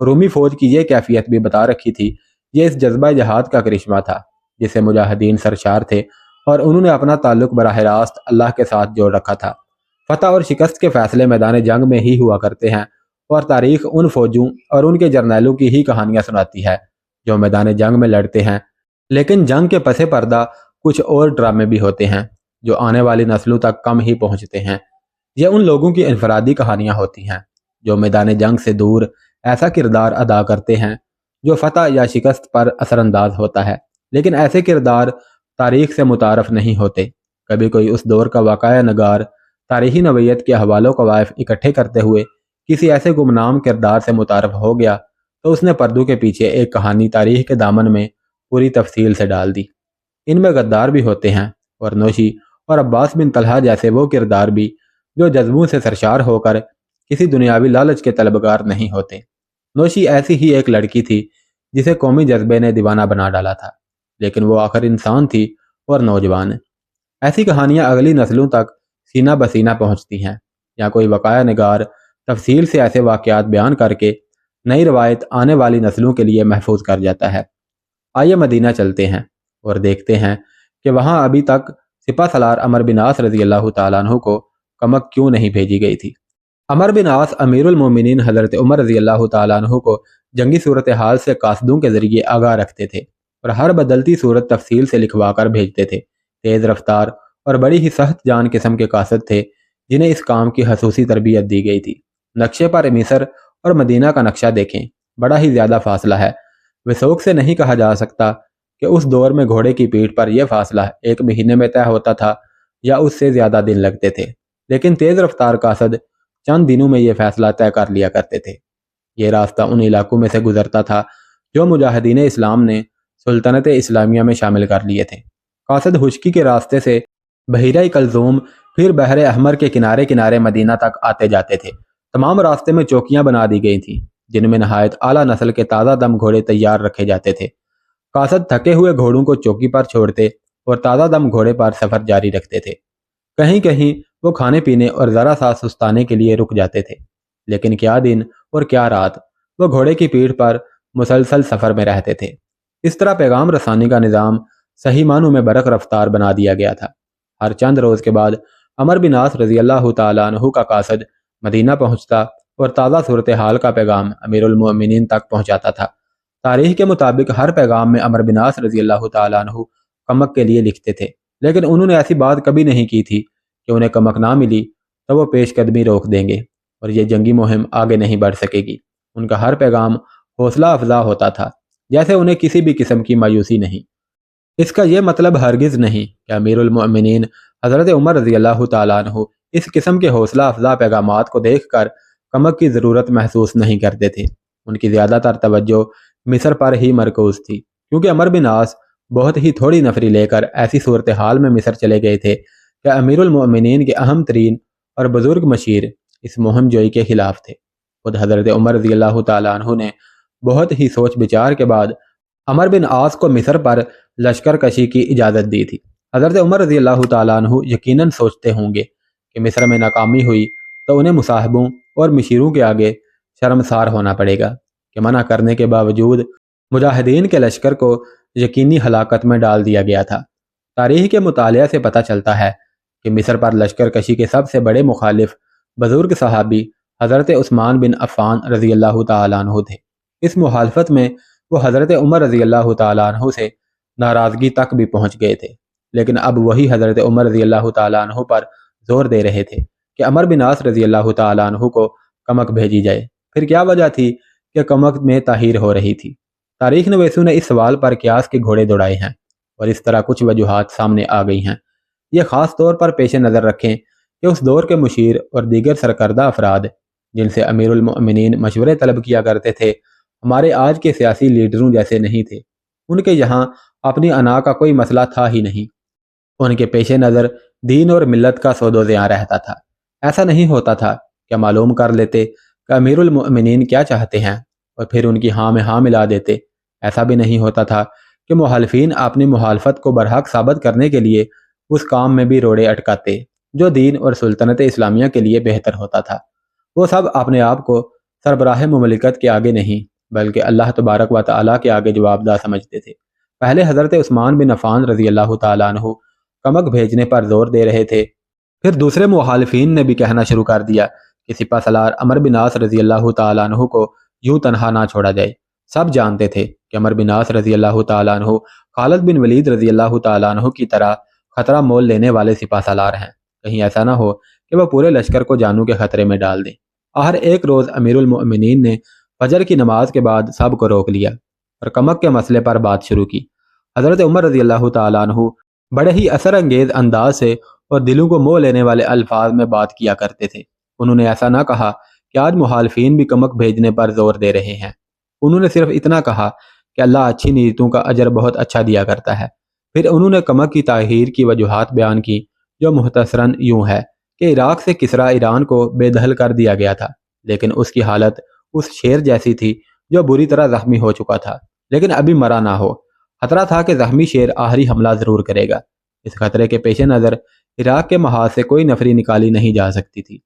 رومی فوج کی یہ کیفیت بھی بتا رکھی تھی۔ یہ اس جذبہ جہاد کا کرشمہ تھا جسے مجاہدین سرشار تھے، اور انہوں نے اپنا تعلق براہ راست اللہ کے ساتھ جوڑ رکھا تھا۔ فتح اور شکست کے فیصلے میدان جنگ میں ہی ہوا کرتے ہیں، اور تاریخ ان فوجوں اور ان کے جرنیلوں کی ہی کہانیاں سناتی ہے جو میدان جنگ میں لڑتے ہیں۔ لیکن جنگ کے پس پردہ کچھ اور ڈرامے بھی ہوتے ہیں جو آنے والی نسلوں تک کم ہی پہنچتے ہیں۔ یہ ان لوگوں کی انفرادی کہانیاں ہوتی ہیں جو میدان جنگ سے دور ایسا کردار ادا کرتے ہیں جو فتح یا شکست پر اثر انداز ہوتا ہے، لیکن ایسے کردار تاریخ سے متعارف نہیں ہوتے۔ کبھی کوئی اس دور کا واقعہ نگار تاریخی نوعیت کے حوالوں کو وائف اکٹھے کرتے ہوئے کسی ایسے گمنام کردار سے متعارف ہو گیا تو اس نے پردوں کے پیچھے ایک کہانی تاریخ کے دامن میں پوری تفصیل سے ڈال دی۔ ان میں غدار بھی ہوتے ہیں، اور نوشی اور عباس بن طلحہ جیسے وہ کردار بھی جو جذبوں سے سرشار ہو کر کسی دنیاوی لالچ کے طلبگار نہیں ہوتے۔ نوشی ایسی ہی ایک لڑکی تھی جسے قومی جذبے نے دیوانہ بنا ڈالا تھا، لیکن وہ آخر انسان تھی اور نوجوان۔ ایسی کہانیاں اگلی نسلوں تک سینہ بسینہ پہنچتی ہیں، یا کوئی وقایع نگار تفصیل سے ایسے واقعات بیان کر کے نئی روایت آنے والی نسلوں کے لیے محفوظ کر جاتا ہے۔ آئیے مدینہ چلتے ہیں اور دیکھتے ہیں کہ وہاں ابھی تک سپہ سالار عمرو بن عاص رضی اللہ تعالیٰ عنہ کو کمک کیوں نہیں بھیجی گئی تھی۔ عمرو بن عاص امیر المومنین حضرت عمر رضی اللہ تعالیٰ عنہ کو جنگی صورتحال سے قاصدوں کے ذریعے آگاہ رکھتے تھے، اور ہر بدلتی صورت تفصیل سے لکھوا کر بھیجتے تھے۔ تیز رفتار اور بڑی ہی سخت جان قسم کے قاصد تھے جنہیں اس کام کی خصوصی تربیت دی گئی تھی۔ نقشے پر مصر اور مدینہ کا نقشہ دیکھیں، بڑا ہی زیادہ فاصلہ ہے۔ وثوق سے نہیں کہا جا سکتا کہ اس دور میں گھوڑے کی پیٹھ پر یہ فاصلہ 1 مہینے میں طے ہوتا تھا یا اس سے زیادہ دن لگتے تھے، لیکن تیز رفتار قاصد چند دنوں میں یہ فیصلہ طے کر لیا کرتے تھے۔ یہ راستہ ان علاقوں میں سے گزرتا تھا جو مجاہدین اسلام نے سلطنت اسلامیہ میں شامل کر لیے تھے۔ قاصد خشکی کے راستے سے بحیرہ کلزوم پھر بحر احمر کے کنارے کنارے مدینہ تک آتے جاتے تھے۔ تمام راستے میں چوکیاں بنا دی گئی تھیں جن میں نہایت اعلیٰ نسل کے تازہ دم گھوڑے تیار رکھے جاتے تھے۔ قاصد تھکے ہوئے گھوڑوں کو چوکی پر چھوڑتے اور تازہ دم گھوڑے پر سفر جاری رکھتے تھے۔ کہیں کہیں وہ کھانے پینے اور ذرا سا سستانے کے لیے رک جاتے تھے، لیکن کیا دن اور کیا رات وہ گھوڑے کی پیٹھ پر مسلسل سفر میں رہتے تھے۔ اس طرح پیغام رسانی کا نظام صحیح معنوں میں برق رفتار بنا دیا گیا تھا۔ ہر چند روز کے بعد عمرو بن عاص رضی اللہ تعالیٰ عنہ کا قاصد مدینہ پہنچتا اور تازہ صورتحال کا پیغام امیر المؤمنین تک پہنچاتا تھا۔ تاریخ کے مطابق ہر پیغام میں عمرو بن عاص رضی اللہ تعالیٰ عنہ کمک کے لیے لکھتے تھے، لیکن انہوں نے ایسی بات کبھی نہیں کی تھی کہ انہیں کمک نہ ملی تو وہ پیش قدمی روک دیں گے اور یہ جنگی مہم آگے نہیں بڑھ سکے گی۔ ان کا ہر پیغام حوصلہ افزا ہوتا تھا، جیسے انہیں کسی بھی قسم کی مایوسی نہیں۔ اس کا یہ مطلب ہرگز نہیں کہ امیر المؤمنین حضرت عمر رضی اللہ تعالیٰ عنہ اس قسم کے حوصلہ افزا پیغامات کو دیکھ کر کمک کی ضرورت محسوس نہیں کرتے تھے۔ ان کی زیادہ تر توجہ مصر پر ہی مرکوز تھی، کیونکہ عمرو بن عاص بہت ہی تھوڑی نفری لے کر ایسی صورتحال میں مصر چلے گئے تھے کہ امیر المؤمنین کے اہم ترین اور بزرگ مشیر اس مہم جوئی کے خلاف تھے۔ خود حضرت عمر رضی اللہ تعالیٰ عنہ نے بہت ہی سوچ بچار کے بعد عمرو بن عاص کو مصر پر لشکر کشی کی اجازت دی تھی۔ حضرت عمر رضی اللہ تعالیٰ عنہ یقیناً سوچتے ہوں گے کہ مصر میں ناکامی ہوئی تو انہیں مصاحبوں اور مشیروں کے آگے شرمسار ہونا پڑے گا کہ منع کرنے کے باوجود مجاہدین کے لشکر کو یقینی ہلاکت میں ڈال دیا گیا تھا۔ تاریخ کے مطالعہ سے پتہ چلتا ہے کہ مصر پر لشکر کشی کے سب سے بڑے مخالف بزرگ صحابی حضرت عثمان بن عفان رضی اللہ تعالیٰ عنہ تھے۔ اس مخالفت میں وہ حضرت عمر رضی اللہ تعالیٰ عنہ سے ناراضگی تک بھی پہنچ گئے تھے، لیکن اب وہی حضرت عمر رضی اللہ تعالیٰ عنہ پر زور دے رہے تھے کہ عمرو بن عاص رضی اللہ تعالیٰ عنہ کو کمک بھیجی جائے۔ پھر کیا وجہ تھی کہ کمک میں تاخیر ہو رہی تھی؟ تاریخ نویسوں نے اس سوال پر قیاس کے گھوڑے دوڑائے ہیں اور اس طرح کچھ وجوہات سامنے آ گئی ہیں۔ یہ خاص طور پر پیش نظر رکھیں کہ اس دور کے مشیر اور دیگر سرکردہ افراد جن سے امیر المؤمنین مشورے طلب کیا کرتے تھے ہمارے آج کے سیاسی لیڈروں جیسے نہیں تھے۔ ان کے یہاں اپنی انا کا کوئی مسئلہ تھا ہی نہیں۔ ان کے پیش نظر دین اور ملت کا سود و زیاں رہتا تھا۔ ایسا نہیں ہوتا تھا کہ معلوم کر لیتے کہ امیر المؤمنین کیا چاہتے ہیں اور پھر ان کی ہاں میں ہاں ملا دیتے۔ ایسا بھی نہیں ہوتا تھا کہ مخالفین اپنی مخالفت کو برحق ثابت کرنے کے لیے اس کام میں بھی روڑے اٹکاتے جو دین اور سلطنت اسلامیہ کے لیے بہتر ہوتا تھا۔ وہ سب اپنے آپ کو سربراہ مملکت کے آگے نہیں بلکہ اللہ تبارک و تعالیٰ کے آگے جواب دہ سمجھتے تھے۔ پہلے حضرت عثمان بن عفان رضی اللہ تعالیٰ عنہ کمک بھیجنے پر زور دے رہے تھے، پھر دوسرے مخالفین نے بھی کہنا شروع کر دیا کہ سپہ سالار عمر بن عاص رضی اللہ تعالیٰ عنہ کو یوں تنہا نہ چھوڑا جائے۔ سب جانتے تھے کہ عمر بن عاص رضی اللہ تعالیٰ عنہ خالد بن ولید رضی اللہ تعالیٰ عنہ کی طرح خطرہ مول لینے والے سپہ سالار ہیں، کہیں ایسا نہ ہو کہ وہ پورے لشکر کو جانوں کے خطرے میں ڈال دیں۔ آخر ایک روز امیر المؤمنین نے فجر کی نماز کے بعد سب کو روک لیا اور کمک کے مسئلے پر بات شروع کی۔ حضرت عمر رضی اللہ تعالیٰ عنہ بڑے ہی اثر انگیز انداز سے اور دلوں کو موہ لینے والے الفاظ میں بات کیا کرتے تھے۔ انہوں نے ایسا نہ کہا کہ آج مخالفین بھی کمک بھیجنے پر زور دے رہے ہیں، انہوں نے صرف اتنا کہا کہ اللہ اچھی نیتوں کا اجر بہت اچھا دیا کرتا ہے۔ پھر انہوں نے کمک کی تاخیر کی وجوہات بیان کی، جو مختصراً یوں ہے کہ عراق سے کسرا ایران کو بے دخل کر دیا گیا تھا، لیکن اس کی حالت اس شیر جیسی تھی جو بری طرح زخمی ہو چکا تھا لیکن ابھی مرا نہ ہو۔ خطرہ تھا کہ زخمی شیر آخری حملہ ضرور کرے گا۔ اس خطرے کے پیش نظر عراق کے محاذ سے کوئی نفری نکالی نہیں جا سکتی تھی۔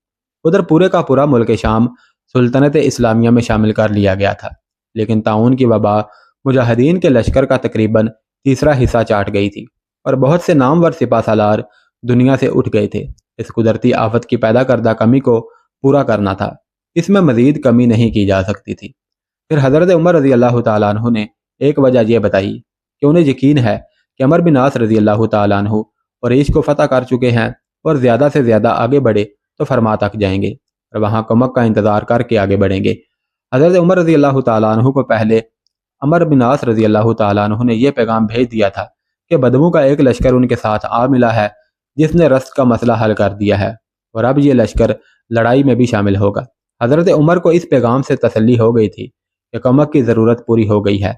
ادھر پورے کا پورا ملک شام سلطنت اسلامیہ میں شامل کر لیا گیا تھا، لیکن طاعون کی وبا مجاہدین کے لشکر کا تقریباً تیسرا حصہ چاٹ گئی تھی اور بہت سے نامور سپہ سالار دنیا سے اٹھ گئے تھے۔ اس قدرتی آفت کی پیدا کردہ کمی کو پورا کرنا تھا، اس میں مزید کمی نہیں کی جا سکتی تھی۔ پھر حضرت عمر رضی اللہ تعالیٰ عنہ نے ایک وجہ یہ بتائی کہ انہیں یقین ہے کہ عمر بن عاص رضی اللہ تعالیٰ عنہ قریش کو فتح کر چکے ہیں اور زیادہ سے زیادہ آگے بڑھے تو فرما تک جائیں گے اور وہاں کمک کا انتظار کر کے آگے بڑھیں گے۔ حضرت عمر رضی اللہ تعالیٰ عنہ کو پہلے عمر بن عاص رضی اللہ تعالیٰ عنہ نے یہ پیغام بھیج دیا تھا کہ بدوؤں کا ایک لشکر ان کے ساتھ آ ملا ہے جس نے رسد کا مسئلہ حل کر دیا ہے اور اب یہ لشکر لڑائی میں بھی شامل ہوگا۔ حضرت عمر کو اس پیغام سے تسلی ہو گئی تھی کہ کمک کی ضرورت پوری ہو گئی ہے۔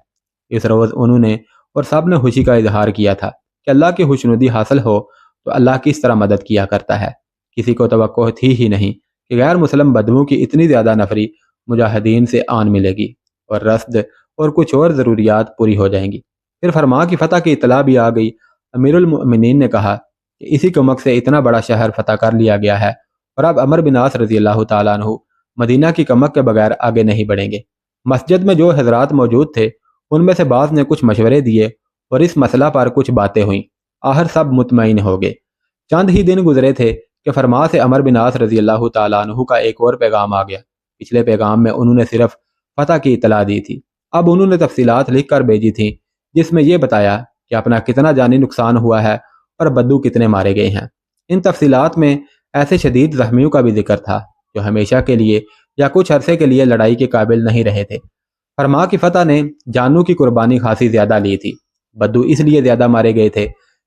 اس روز انہوں نے اور سب نے خوشی کا اظہار کیا تھا کہ اللہ کی خوشنودی حاصل ہو تو اللہ کس طرح مدد کیا کرتا ہے۔ کسی کو توقع تھی ہی نہیں کہ غیر مسلم بدوؤں کی اتنی زیادہ نفری مجاہدین سے آن ملے گی اور رسد اور کچھ اور ضروریات پوری ہو جائیں گی۔ پھر فرما کی فتح کی اطلاع بھی آ گئی۔ امیر المؤمنین نے کہا کہ اسی کمک سے اتنا بڑا شہر فتح کر لیا گیا ہے اور اب عمر بن عاص رضی اللہ تعالیٰ عنہ مدینہ کی کمک کے بغیر آگے نہیں بڑھیں گے۔ مسجد میں جو حضرات موجود تھے ان میں سے بعض نے کچھ مشورے دیے اور اس مسئلہ پر کچھ باتیں ہوئیں۔ آخر سب مطمئن ہو گئے۔ چند ہی دن گزرے تھے کہ فرما سے عمر بن عاص رضی اللہ تعالیٰ عنہ کا ایک اور پیغام آ گیا۔ پچھلے پیغام میں انہوں نے صرف فتح کی اطلاع دی تھی، اب انہوں نے تفصیلات لکھ کر بھیجی تھیں جس میں یہ بتایا کہ اپنا کتنا جانی نقصان ہوا ہے اور بدو کتنے مارے گئے ہیں۔ ان تفصیلات میں ایسے شدید زخمیوں کا بھی ذکر تھا جو ہمیشہ کے لیے یا کچھ عرصے کے لیے لڑائی کے قابل نہیں رہے تھے۔ فرما کی فتح نے جانوں کی قربانی خاصی زیادہ لی تھی۔ بدو اس لیے زیادہ مارے گئے تھے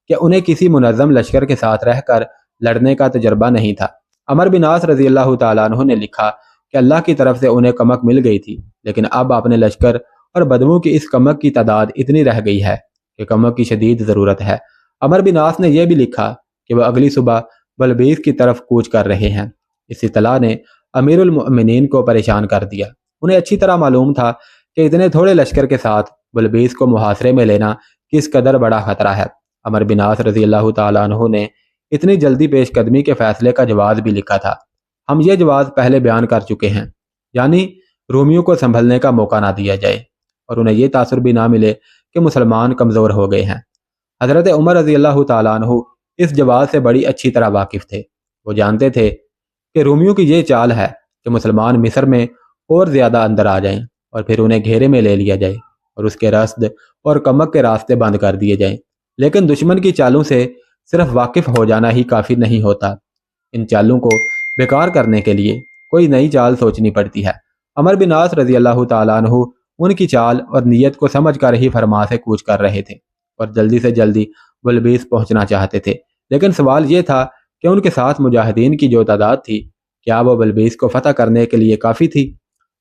کہ انہیں کسی منظم لشکر کے ساتھ رہ کر لڑنے کا تجربہ نہیں تھا۔ عمر بن عاص رضی اللہ تعالیٰ عنہ نے لکھا کہ اللہ کی طرف سے انہیں کمک مل گئی تھی، لیکن اب اپنے لشکر اور بدوؤں کی اس کمک کی تعداد اتنی رہ گئی ہے کہ کمک کی شدید ضرورت ہے۔ عمر بن عاص نے یہ بھی لکھا کہ وہ اگلی صبح بلبیس کی طرف کوچ کر رہے ہیں۔ اس اطلاع نے امیر المؤمنین کو پریشان کر دیا۔ انہیں اچھی طرح معلوم تھا کہ اتنے تھوڑے لشکر کے ساتھ بلبیس کو محاصرے میں لینا کس قدر بڑا خطرہ ہے۔ عمر بن عاص رضی اللہ تعالیٰ عنہ نے اتنی جلدی پیش قدمی کے فیصلے کا جواز بھی لکھا تھا۔ ہم یہ جواز پہلے بیان کر چکے ہیں، یعنی رومیوں کو سنبھلنے کا موقع نہ دیا جائے اور انہیں یہ تاثر بھی نہ ملے کہ مسلمان کمزور ہو گئے ہیں۔ حضرت عمر رضی اللہ تعالیٰ عنہ اس جواز سے بڑی اچھی طرح واقف تھے۔ وہ جانتے تھے کہ رومیوں کی یہ چال ہے کہ مسلمان مصر میں اور زیادہ اندر آ جائیں اور پھر انہیں گھیرے میں لے لیا جائے اور اس کے رسد اور کمک کے راستے بند کر دیے جائیں، لیکن دشمن کی چالوں سے صرف واقف ہو جانا ہی کافی نہیں ہوتا، ان چالوں کو بیکار کرنے کے لیے کوئی نئی چال سوچنی پڑتی ہے۔ عمر بن عاص رضی اللہ تعالیٰ عنہ ان کی چال اور نیت کو سمجھ کر ہی فرما سے کوچ کر رہے تھے اور جلدی سے جلدی بلبیس پہنچنا چاہتے تھے، لیکن سوال یہ تھا کہ ان کے ساتھ مجاہدین کی جو تعداد تھی کیا وہ بلبیس کو فتح کرنے کے لیے کافی تھی؟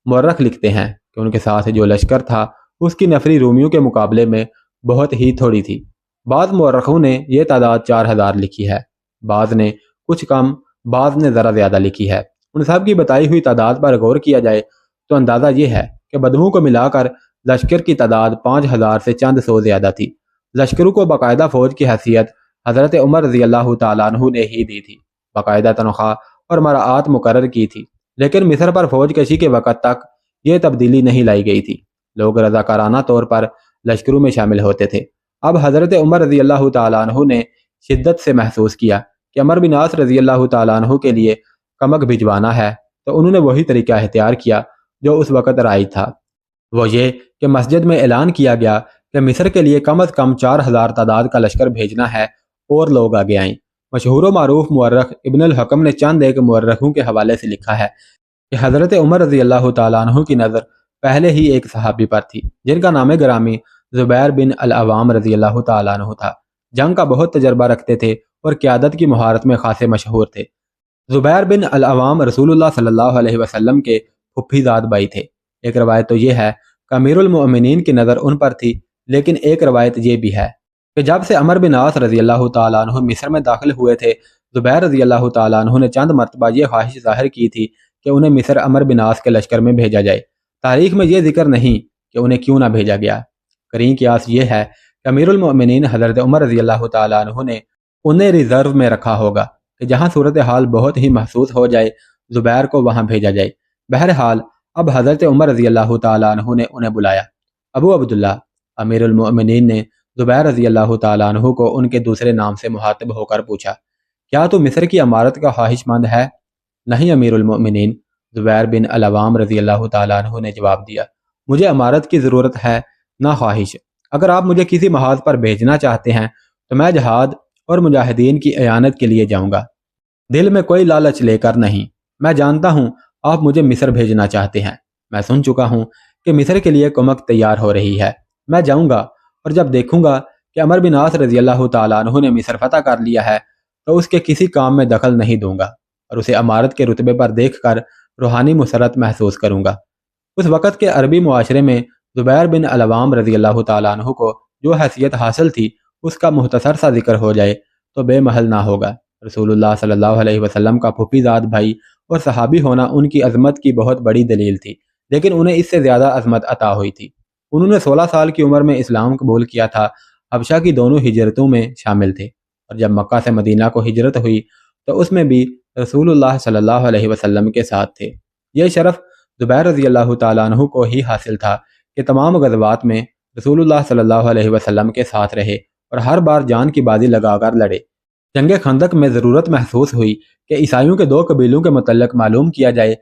مورخ لکھتے ہیں کہ ان کے ساتھ جو لشکر تھا اس کی نفری رومیوں کے مقابلے میں بہت ہی تھوڑی تھی۔ بعض مورخوں نے یہ تعداد 4000 لکھی ہے، بعض نے کچھ کم، بعض نے ذرا زیادہ لکھی ہے۔ ان سب کی بتائی ہوئی تعداد پر غور کیا جائے تو اندازہ یہ ہے کہ بدوؤں کو ملا کر لشکر کی تعداد 5000 سے چند سو زیادہ تھی۔ لشکروں کو باقاعدہ فوج کی حیثیت حضرت عمر رضی اللہ تعالیٰ عنہ نے ہی دی تھی، باقاعدہ تنخواہ اور مراعات مقرر کی تھی، لیکن مصر پر فوج کشی کے وقت تک یہ تبدیلی نہیں لائی گئی تھی۔ لوگ رضاکارانہ طور پر لشکروں میں شامل ہوتے تھے۔ اب حضرت عمر رضی اللہ تعالیٰ عنہ نے شدت سے محسوس کیا کہ عمرو بن عاص رضی اللہ تعالیٰ عنہ کے لیے کمک بھجوانا ہے، تو انہوں نے وہی طریقہ اختیار کیا جو اس وقت رائج تھا۔ وہ یہ کہ مسجد میں اعلان کیا گیا کہ مصر کے لیے کم از کم 4000 تعداد کا لشکر بھیجنا ہے اور لوگ آگے آئیں۔ مشہور و معروف مورخ ابن الحکم نے چند ایک مورخوں کے حوالے سے لکھا ہے کہ حضرت عمر رضی اللہ تعالیٰ عنہ کی نظر پہلے ہی ایک صحابی پر تھی جن کا نام گرامی زبیر بن العوام رضی اللہ تعالیٰ عنہ تھا۔ جنگ کا بہت تجربہ رکھتے تھے اور قیادت کی مہارت میں خاصے مشہور تھے۔ زبیر بن العوام رسول اللہ صلی اللہ علیہ وسلم کے پھپھی زاد بھائی تھے۔ ایک روایت تو یہ ہے کہ امیر المؤمنین کی نظر ان پر تھی، لیکن ایک روایت یہ بھی ہے کہ جب سے عمرو بن عاص رضی اللہ تعالیٰ عنہ مصر میں داخل ہوئے تھے، زبیر رضی اللہ تعالیٰ عنہ نے چند مرتبہ یہ خواہش ظاہر کی تھی کہ انہیں مصر عمرو بن عاص کے لشکر میں بھیجا جائے۔ تاریخ میں یہ ذکر نہیں کہ انہیں کیوں نہ بھیجا گیا۔ قرین قیاس یہ ہے کہ امیر المؤمنین حضرت عمر رضی اللہ تعالیٰ عنہ نے انہیں ریزرو میں رکھا ہوگا کہ جہاں صورتحال بہت ہی محسوس ہو جائے زبیر کو وہاں بھیجا جائے۔ بہرحال اب حضرت عمر رضی اللہ تعالیٰ عنہ نے انہیں بلایا۔ ابو عبداللہ امیر المؤمنین نے زبیر رضی اللہ تعالیٰ عنہ کو ان کے دوسرے نام سے مخاطب ہو کر پوچھا، کیا تو مصر کی امارت کا خواہش مند ہے؟ نہیں امیر المؤمنین، زبیر بن العوام رضی اللہ تعالیٰ عنہ نے جواب دیا، مجھے امارت کی ضرورت ہے نہ خواہش۔ اگر آپ مجھے کسی محاذ پر بھیجنا چاہتے ہیں تو میں جہاد اور مجاہدین کی اعانت کے لیے جاؤں گا، دل میں کوئی لالچ لے کر نہیں۔ میں جانتا ہوں آپ مجھے مصر بھیجنا چاہتے ہیں، میں سن چکا ہوں کہ مصر کے لیے کمک تیار ہو رہی ہے۔ میں جاؤں گا اور جب دیکھوں گا کہ عمرو بن عاص رضی اللہ تعالیٰ عنہ نے مصر فتح کر لیا ہے تو اس کے کسی کام میں دخل نہیں دوں گا اور اسے امارت کے رتبے پر دیکھ کر روحانی مسرت محسوس کروں گا۔ اس وقت کے عربی معاشرے میں زبیر بن العوام رضی اللہ تعالیٰ عنہ کو جو حیثیت حاصل تھی اس کا مختصر سا ذکر ہو جائے تو بے محل نہ ہوگا۔ رسول اللہ صلی اللہ علیہ وسلم کا پھوپھی زاد بھائی اور صحابی ہونا ان کی عظمت کی بہت بڑی دلیل تھی، لیکن انہیں اس سے زیادہ عظمت عطا ہوئی تھی۔ انہوں نے 16 سال کی عمر میں اسلام قبول کیا تھا۔ حبشہ کی دونوں ہجرتوں میں شامل تھے، اور جب مکہ سے مدینہ کو ہجرت ہوئی تو اس میں بھی رسول اللہ صلی اللہ علیہ وسلم کے ساتھ تھے۔ یہ شرف زبیر رضی اللہ تعالیٰ عنہ کو ہی حاصل تھا کہ تمام غزوات میں رسول اللہ صلی اللہ علیہ وسلم کے ساتھ رہے اور ہر بار جان کی بازی لگا کر لڑے۔ جنگ خندق میں ضرورت محسوس ہوئی کہ عیسائیوں کے 2 قبیلوں کے متعلق معلوم کیا جائے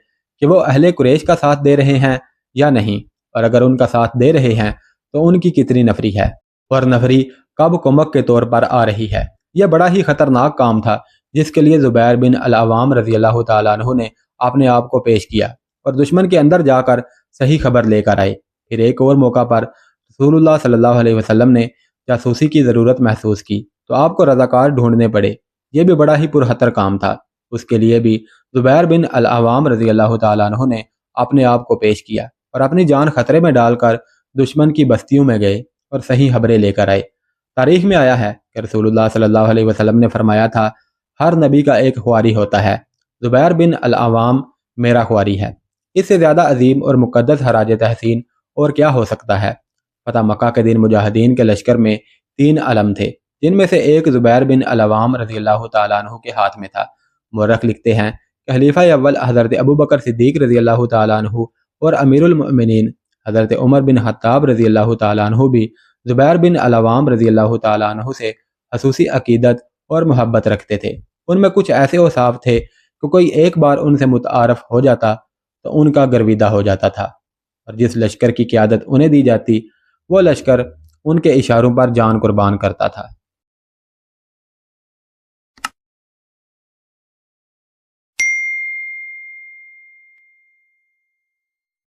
کہ وہ اہل قریش کا ساتھ دے رہے ہیں یا نہیں، اور اگر ان کا ساتھ دے رہے ہیں تو ان کی کتنی نفری ہے اور نفری کب کمک کے طور پر آ رہی ہے۔ یہ بڑا ہی خطرناک کام تھا جس کے لیے زبیر بن العوام رضی اللہ تعالیٰ عنہ نے اپنے آپ کو پیش کیا اور دشمن کے اندر جا کر صحیح خبر لے کر آئے۔ پھر ایک اور موقع پر رسول اللہ صلی اللہ علیہ وسلم نے جاسوسی کی ضرورت محسوس کی تو آپ کو رضاکار ڈھونڈنے پڑے۔ یہ بھی بڑا ہی پرخطر کام تھا۔ اس کے لیے بھی زبیر بن العوام رضی اللہ تعالیٰ عنہ نے اپنے آپ کو پیش کیا اور اپنی جان خطرے میں ڈال کر دشمن کی بستیوں میں گئے اور صحیح خبریں لے کر آئے۔ تاریخ میں آیا ہے کہ رسول اللہ صلی اللہ علیہ وسلم نے فرمایا تھا، ہر نبی کا ایک خواری ہوتا ہے، زبیر بن العوام میرا خواری ہے۔ اس سے زیادہ عظیم اور مقدس خراج تحسین اور کیا ہو سکتا ہے؟ فتح مکہ کے دن مجاہدین کے لشکر میں 3 علم تھے، جن میں سے ایک زبیر بن العوام رضی اللہ تعالیٰ عنہ کے ہاتھ میں تھا۔ مورخ لکھتے ہیں کہ خلیفہ اول حضرت ابو بکر صدیق رضی اللہ تعالیٰ عنہ اور امیر المؤمنین حضرت عمر بن خطاب رضی اللہ تعالیٰ عنہ بھی زبیر بن العوام رضی اللہ تعالیٰ عنہ سے خصوصی عقیدت اور محبت رکھتے تھے۔ ان میں کچھ ایسے اوصاف تھے کہ کوئی ایک بار ان سے متعارف ہو جاتا تو ان کا گرویدہ ہو جاتا تھا، اور جس لشکر کی قیادت انہیں دی جاتی وہ لشکر ان کے اشاروں پر جان قربان کرتا تھا۔